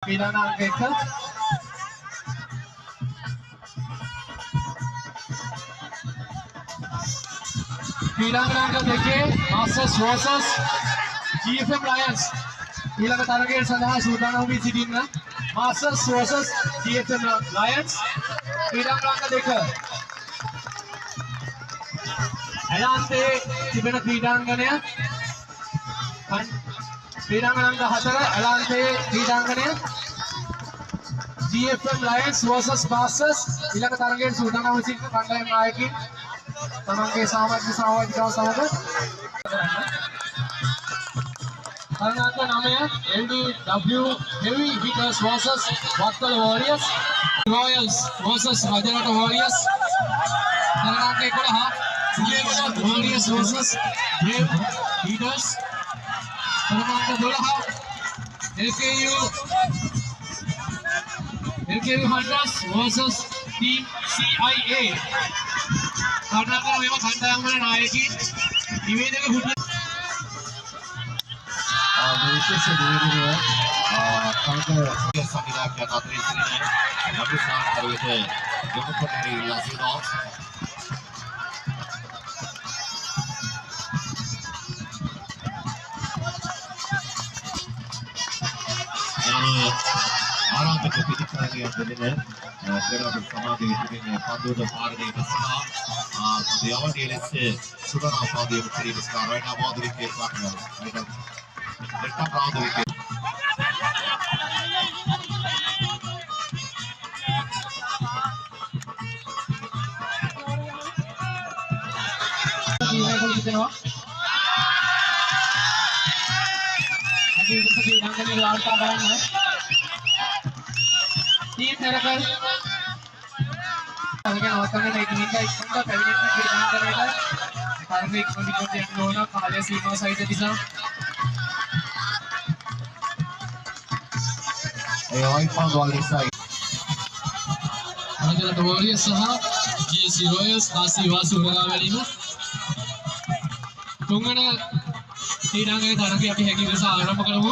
ඊළඟ අංක 1 ඊළඟ අංක 2 Masters vs GFM Lions ඊළඟ තරගයේ සඳහා සූදානම් වී සිටින්න Masters vs GFM Lions ඊළඟ අංක 2 එලාන්තේ තිබෙන ක්‍රීඩාංගණය ක්‍රීඩාංගණ අංක 4 එලාන්තේ ක්‍රීඩාංගණය GFM Lions vs Masters ඊළඟ තරගයේ සූදානම් වී සිටින කණ්ඩායම් නායකයින් තමන්ගේ සමාජිකාව සමග අංක 9 LDW Heavy Hitters vs Watkala Warriors Royals vs Rajanata Warriors අංක 11 Warriors vs Brave Hitters අංක 12 LKU Hunters vs Team CIA Karnataka මේව කණ්ඩායම් වල නායකයින් නිවේදක හුටි විශේෂ නිවේදනය කවුද සංවිධායකයන් අතරින් සිටින නබුසාන් කරුවෙත යොමු කරන ඉල්ලා සිටිනවා ආරම්භක පිටිකාරියක් දෙන්න ක්‍රීඩා සමාජයේ තිබෙන පන්දුව පාරණය කරනවා දෙවන ලෙස සුබනා පාදිය කිරීම ස්කාරයට ආවෝදරික පාටන දෙට්ටා පාදික Team Miracle අරගෙන අවසන්නේ මේක නිකයි ඉක්මනට පැමිණෙන්න ක්‍රීඩාංගණයට තරගයේ ඉක්මනට යන්න ඕන කාලය සීමාව සහිත නිසා ඒ වයිපන් වලසයි අරගෙන Warriors සහ GC Royals කාසි වාසු උරගාවැලීම තුන්වන ක්‍රීඩාංගණයේ තරගය අපි හැකි ලෙස ආරම්භ කරමු